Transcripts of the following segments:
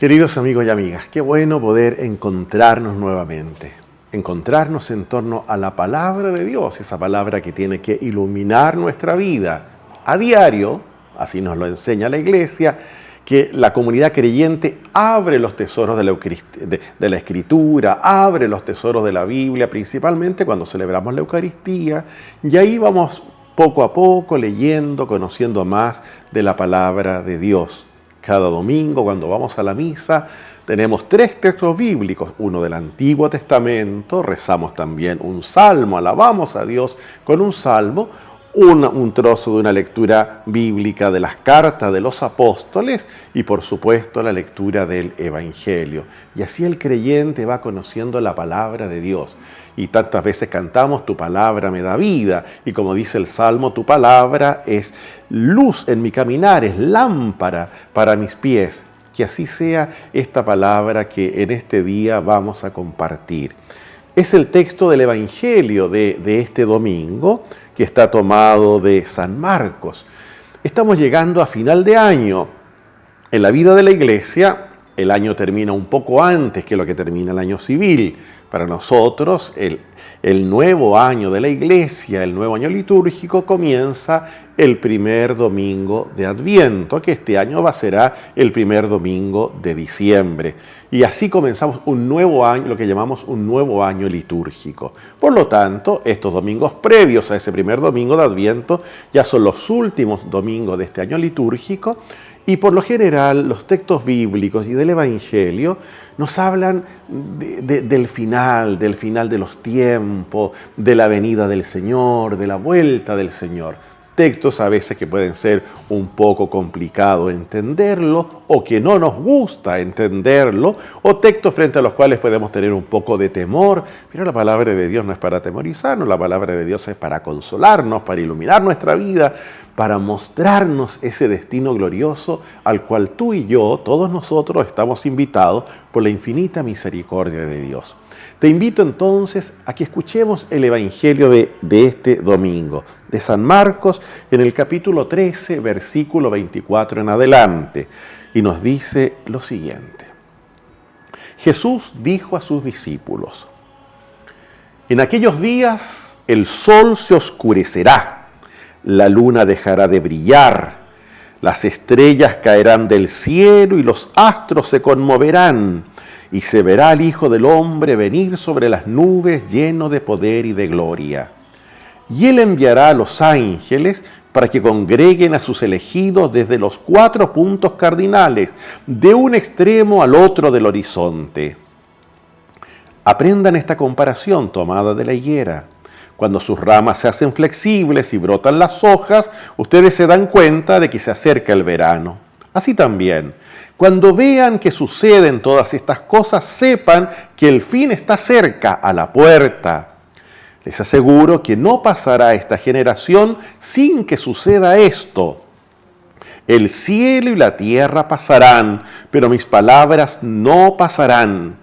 Queridos amigos y amigas, qué bueno poder encontrarnos nuevamente, encontrarnos en torno a la palabra de Dios, esa palabra que tiene que iluminar nuestra vida a diario, así nos lo enseña la Iglesia, que la comunidad creyente abre los tesoros de la Escritura, abre los tesoros de la Biblia, principalmente cuando celebramos la Eucaristía, y ahí vamos poco a poco leyendo, conociendo más de la palabra de Dios. Cada domingo, cuando vamos a la misa, tenemos 3 textos bíblicos, uno del Antiguo Testamento, rezamos también un salmo, alabamos a Dios con un salmo, un trozo de una lectura bíblica de las cartas de los apóstoles y por supuesto la lectura del Evangelio. Y así el creyente va conociendo la palabra de Dios. Y tantas veces cantamos, tu palabra me da vida. Y como dice el Salmo, tu palabra es luz en mi caminar, es lámpara para mis pies. Que así sea esta palabra que en este día vamos a compartir. Es el texto del Evangelio de este domingo, que está tomado de San Marcos. Estamos llegando a final de año. En la vida de la Iglesia, el año termina un poco antes que lo que termina el año civil. Para nosotros, el nuevo año de la Iglesia, el nuevo año litúrgico, comienza el primer domingo de Adviento, que este año será el primer domingo de diciembre. Y así comenzamos un nuevo año, lo que llamamos un nuevo año litúrgico. Por lo tanto, estos domingos previos a ese primer domingo de Adviento ya son los últimos domingos de este año litúrgico. Y por lo general, los textos bíblicos y del Evangelio nos hablan del final de los tiempos, de la venida del Señor, de la vuelta del Señor. Textos a veces que pueden ser un poco complicado entenderlo o que no nos gusta entenderlo, o textos frente a los cuales podemos tener un poco de temor, pero la palabra de Dios no es para atemorizarnos, la palabra de Dios es para consolarnos, para iluminar nuestra vida, para mostrarnos ese destino glorioso al cual tú y yo, todos nosotros, estamos invitados por la infinita misericordia de Dios. Te invito entonces a que escuchemos el Evangelio de este domingo, de San Marcos, en el capítulo 13, versículo 24 en adelante, y nos dice lo siguiente. Jesús dijo a sus discípulos, en aquellos días el sol se oscurecerá, la luna dejará de brillar, las estrellas caerán del cielo y los astros se conmoverán, y se verá al Hijo del Hombre venir sobre las nubes lleno de poder y de gloria. Y Él enviará a los ángeles para que congreguen a sus elegidos desde los 4 puntos cardinales, de un extremo al otro del horizonte. Aprendan esta comparación tomada de la higuera. Cuando sus ramas se hacen flexibles y brotan las hojas, ustedes se dan cuenta de que se acerca el verano. Así también, cuando vean que suceden todas estas cosas, sepan que el fin está cerca, a la puerta. Les aseguro que no pasará esta generación sin que suceda esto. El cielo y la tierra pasarán, pero mis palabras no pasarán.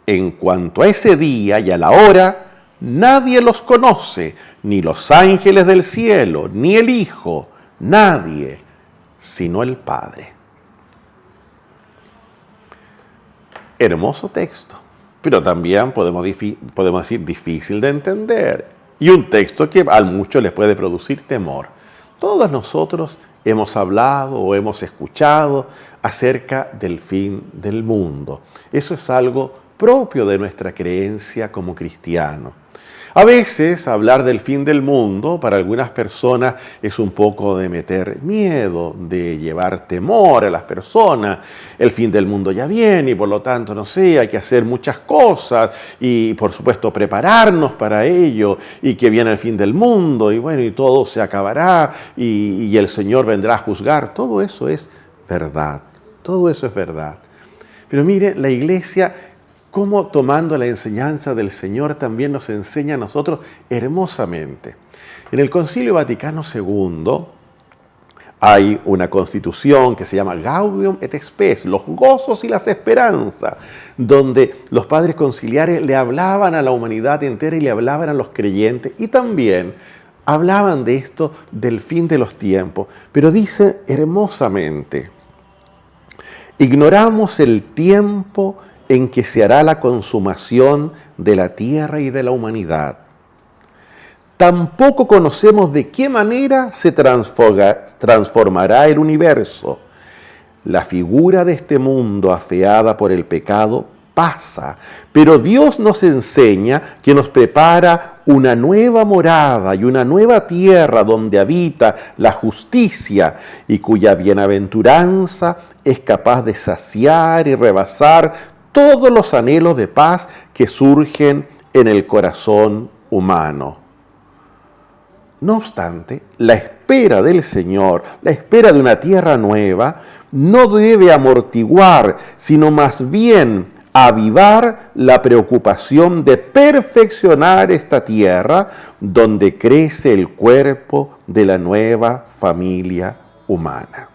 En cuanto a ese día y a la hora, nadie los conoce, ni los ángeles del cielo, ni el Hijo, nadie, sino el Padre. Hermoso texto, pero también podemos decir difícil de entender. Y un texto que a muchos les puede producir temor. Todos nosotros hemos hablado o hemos escuchado acerca del fin del mundo. Eso es algo propio de nuestra creencia como cristianos. A veces hablar del fin del mundo para algunas personas es un poco de meter miedo, de llevar temor a las personas. El fin del mundo ya viene y por lo tanto, no sé, hay que hacer muchas cosas y por supuesto prepararnos para ello y que viene el fin del mundo y bueno, y todo se acabará y el Señor vendrá a juzgar. Todo eso es verdad, todo eso es verdad. Pero mire, la Iglesia, cómo tomando la enseñanza del Señor también nos enseña a nosotros hermosamente. En el Concilio Vaticano II hay una constitución que se llama Gaudium et Spes, los gozos y las esperanzas, donde los padres conciliares le hablaban a la humanidad entera y le hablaban a los creyentes y también hablaban de esto, del fin de los tiempos, pero dice hermosamente, Ignoramos el tiempo en que se hará la consumación de la tierra y de la humanidad. Tampoco conocemos de qué manera se transformará el universo. La figura de este mundo afeada por el pecado pasa, pero Dios nos enseña que nos prepara una nueva morada y una nueva tierra donde habita la justicia y cuya bienaventuranza es capaz de saciar y rebasar todos los anhelos de paz que surgen en el corazón humano. No obstante, la espera del Señor, la espera de una tierra nueva, no debe amortiguar, sino más bien avivar la preocupación de perfeccionar esta tierra donde crece el cuerpo de la nueva familia humana.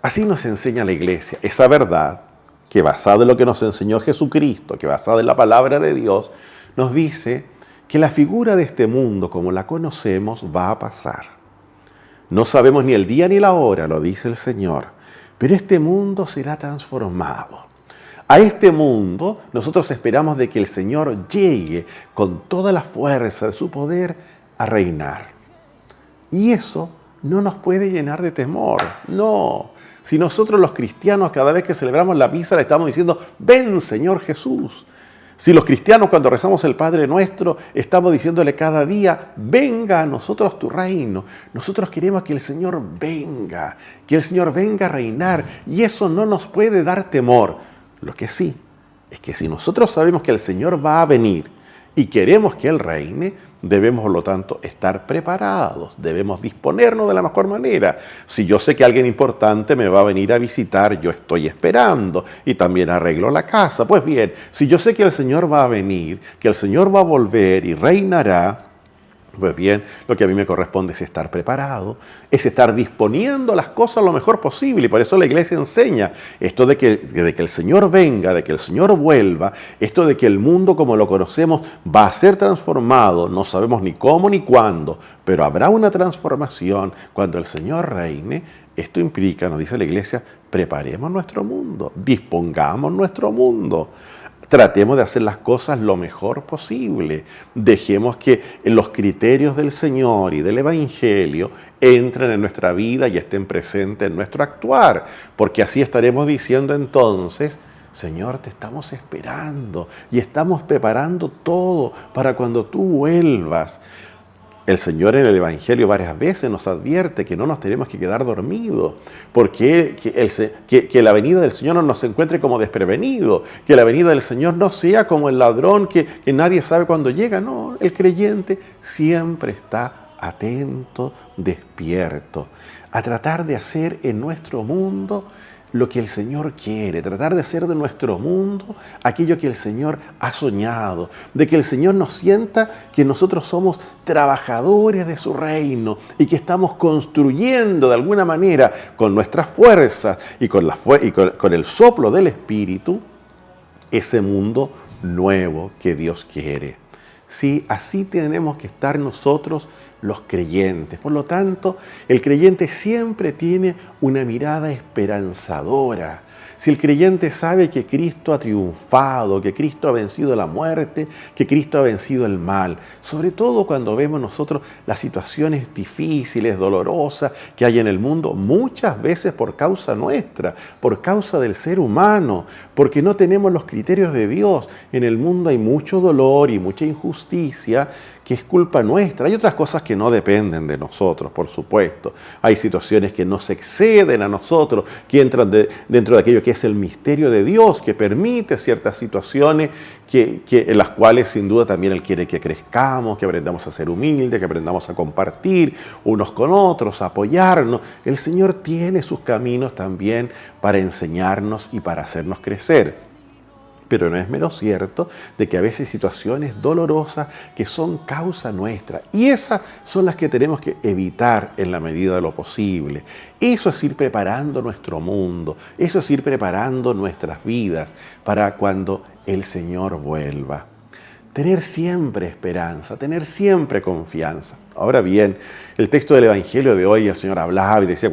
Así nos enseña la Iglesia esa verdad que, basada en lo que nos enseñó Jesucristo, que basada en la palabra de Dios, nos dice que la figura de este mundo como la conocemos va a pasar. No sabemos ni el día ni la hora, lo dice el Señor, pero este mundo será transformado. A este mundo nosotros esperamos de que el Señor llegue con toda la fuerza de su poder a reinar. Y eso no nos puede llenar de temor, no. Si nosotros los cristianos cada vez que celebramos la misa le estamos diciendo, ven Señor Jesús. Si los cristianos cuando rezamos el Padre Nuestro estamos diciéndole cada día, venga a nosotros tu reino. Nosotros queremos que el Señor venga a reinar y eso no nos puede dar temor. Lo que sí es que si nosotros sabemos que el Señor va a venir y queremos que Él reine, debemos por lo tanto estar preparados, debemos disponernos de la mejor manera. Si yo sé que alguien importante me va a venir a visitar, yo estoy esperando y también arreglo la casa. Pues bien, si yo sé que el Señor va a venir, que el Señor va a volver y reinará, pues bien, lo que a mí me corresponde es estar preparado, es estar disponiendo las cosas lo mejor posible. Y por eso la Iglesia enseña esto de que el Señor venga, de que el Señor vuelva, esto de que el mundo como lo conocemos va a ser transformado. No sabemos ni cómo ni cuándo, pero habrá una transformación cuando el Señor reine. Esto implica, nos dice la Iglesia, preparemos nuestro mundo, dispongamos nuestro mundo. Tratemos de hacer las cosas lo mejor posible. Dejemos que los criterios del Señor y del Evangelio entren en nuestra vida y estén presentes en nuestro actuar. Porque así estaremos diciendo entonces, Señor, te estamos esperando y estamos preparando todo para cuando tú vuelvas. El Señor en el Evangelio varias veces nos advierte que no nos tenemos que quedar dormidos, porque que la venida del Señor no nos encuentre como desprevenido, que la venida del Señor no sea como el ladrón que nadie sabe cuándo llega. No, el creyente siempre está atento, despierto, a tratar de hacer en nuestro mundo lo que el Señor quiere, tratar de hacer de nuestro mundo aquello que el Señor ha soñado, de que el Señor nos sienta que nosotros somos trabajadores de su reino y que estamos construyendo de alguna manera con nuestras fuerzas y con el soplo del Espíritu ese mundo nuevo que Dios quiere. Sí, así tenemos que estar nosotros los creyentes. Por lo tanto, el creyente siempre tiene una mirada esperanzadora. Si el creyente sabe que Cristo ha triunfado, que Cristo ha vencido la muerte, que Cristo ha vencido el mal, sobre todo cuando vemos nosotros las situaciones difíciles, dolorosas que hay en el mundo, muchas veces por causa nuestra, por causa del ser humano, porque no tenemos los criterios de Dios. En el mundo hay mucho dolor y mucha injusticia que es culpa nuestra. Hay otras cosas que no dependen de nosotros, por supuesto. Hay situaciones que nos exceden a nosotros, que entran dentro de aquello que es el misterio de Dios, que permite ciertas situaciones en las cuales sin duda también Él quiere que crezcamos, que aprendamos a ser humildes, que aprendamos a compartir unos con otros, a apoyarnos. El Señor tiene sus caminos también para enseñarnos y para hacernos crecer. Pero no es menos cierto de que a veces hay situaciones dolorosas que son causa nuestra. Y esas son las que tenemos que evitar en la medida de lo posible. Eso es ir preparando nuestro mundo. Eso es ir preparando nuestras vidas para cuando el Señor vuelva. tener siempre esperanza, tener siempre confianza. Ahora bien, el texto del Evangelio de hoy, el Señor hablaba y decía,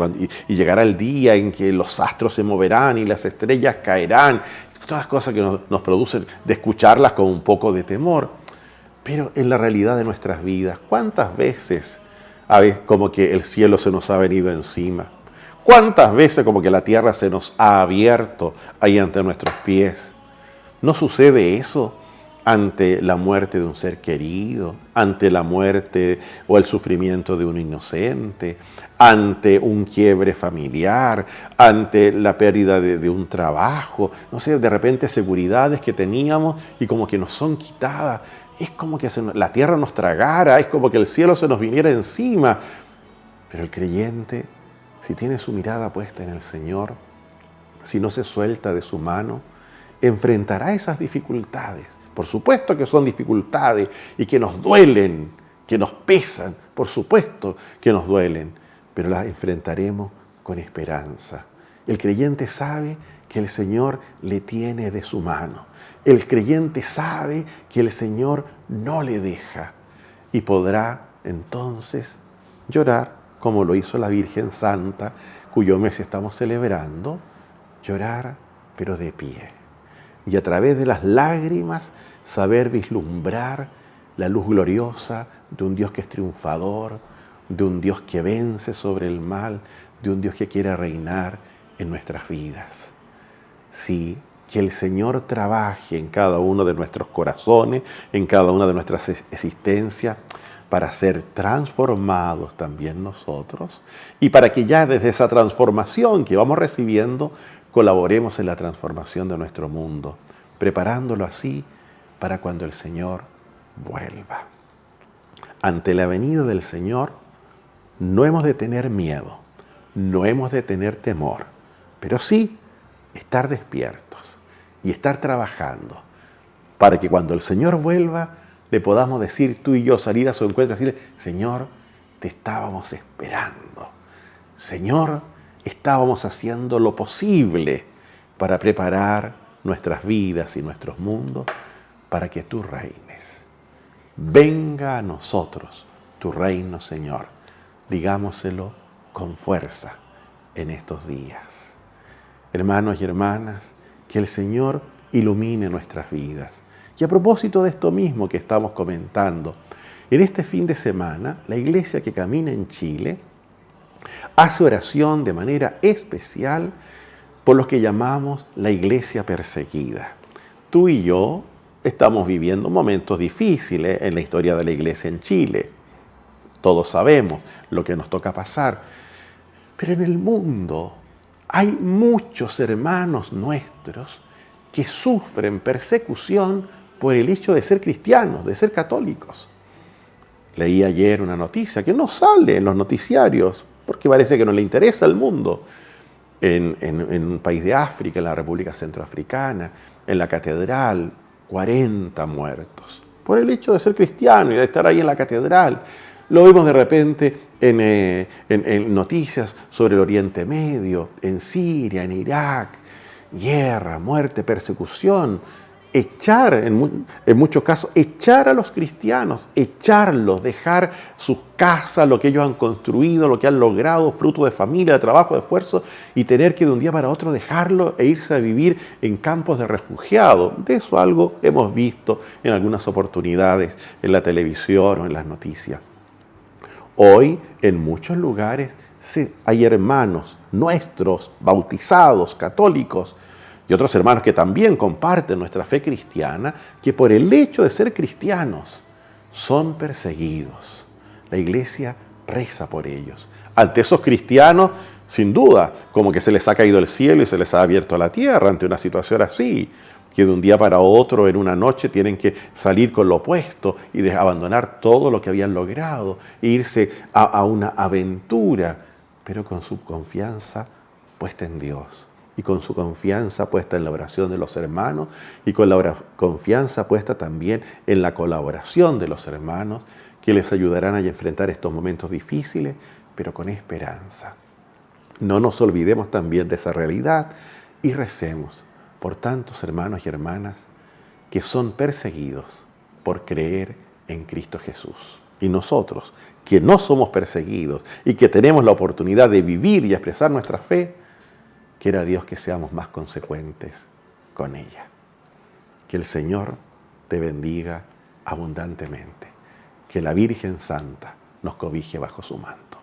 y llegará el día en que los astros se moverán y las estrellas caerán, todas cosas que nos producen de escucharlas con un poco de temor. Pero en la realidad de nuestras vidas, ¿cuántas veces como que el cielo se nos ha venido encima? ¿Cuántas veces como que la tierra se nos ha abierto ahí ante nuestros pies? ¿No sucede eso ante la muerte de un ser querido, ante la muerte o el sufrimiento de un inocente, ante un quiebre familiar, ante la pérdida de un trabajo? No sé, de repente seguridades que teníamos y como que nos son quitadas. Es como que la tierra nos tragara, es como que el cielo se nos viniera encima. Pero el creyente, si tiene su mirada puesta en el Señor, si no se suelta de su mano, enfrentará esas dificultades. Por supuesto que son dificultades y que nos duelen, que nos pesan, por supuesto que nos duelen, pero las enfrentaremos con esperanza. El creyente sabe que el Señor le tiene de su mano. El creyente sabe que el Señor no le deja y podrá entonces llorar como lo hizo la Virgen Santa, cuyo mes estamos celebrando, llorar pero de pie. Y a través de las lágrimas saber vislumbrar la luz gloriosa de un Dios que es triunfador, de un Dios que vence sobre el mal, de un Dios que quiere reinar en nuestras vidas. Sí, que el Señor trabaje en cada uno de nuestros corazones, en cada una de nuestras existencias, para ser transformados también nosotros y para que ya desde esa transformación que vamos recibiendo, colaboremos en la transformación de nuestro mundo, preparándolo así para cuando el Señor vuelva. Ante la venida del Señor, no hemos de tener miedo, no hemos de tener temor, pero sí estar despiertos y estar trabajando para que cuando el Señor vuelva, le podamos decir, tú y yo, salir a su encuentro y decirle, Señor, te estábamos esperando. Señor, estábamos haciendo lo posible para preparar nuestras vidas y nuestros mundos para que tú reines. Venga a nosotros tu reino, Señor. Digámoselo con fuerza en estos días. Hermanos y hermanas, que el Señor ilumine nuestras vidas. Y a propósito de esto mismo que estamos comentando, en este fin de semana, la iglesia que camina en Chile hace oración de manera especial por los que llamamos la iglesia perseguida. Tú y yo estamos viviendo momentos difíciles en la historia de la iglesia en Chile. Todos sabemos lo que nos toca pasar. Pero en el mundo hay muchos hermanos nuestros que sufren persecución por el hecho de ser cristianos, de ser católicos. Leí ayer una noticia que no sale en los noticiarios, porque parece que no le interesa al mundo. En un país de África, en la República Centroafricana, en la catedral, 40 muertos por el hecho de ser cristiano y de estar ahí en la catedral. Lo vimos de repente en noticias sobre el Oriente Medio, en Siria, en Irak, guerra, muerte, persecución. En muchos casos, echar a los cristianos, echarlos, dejar sus casas, lo que ellos han construido, lo que han logrado, fruto de familia, de trabajo, de esfuerzo, y tener que de un día para otro dejarlo e irse a vivir en campos de refugiados. De eso algo hemos visto en algunas oportunidades en la televisión o en las noticias. Hoy, en muchos lugares, hay hermanos nuestros, bautizados, católicos, y otros hermanos que también comparten nuestra fe cristiana, que por el hecho de ser cristianos son perseguidos. La iglesia reza por ellos. Ante esos cristianos, sin duda, como que se les ha caído el cielo y se les ha abierto la tierra ante una situación así, que de un día para otro, en una noche, tienen que salir con lo opuesto y abandonar todo lo que habían logrado, e irse a una aventura, pero con su confianza puesta en Dios. Y con su confianza puesta en la oración de los hermanos y con la confianza puesta también en la colaboración de los hermanos que les ayudarán a enfrentar estos momentos difíciles, pero con esperanza. No nos olvidemos también de esa realidad y recemos por tantos hermanos y hermanas que son perseguidos por creer en Cristo Jesús. Y nosotros, que no somos perseguidos y que tenemos la oportunidad de vivir y expresar nuestra fe, quiera Dios que seamos más consecuentes con ella. Que el Señor te bendiga abundantemente. Que la Virgen Santa nos cobije bajo su manto.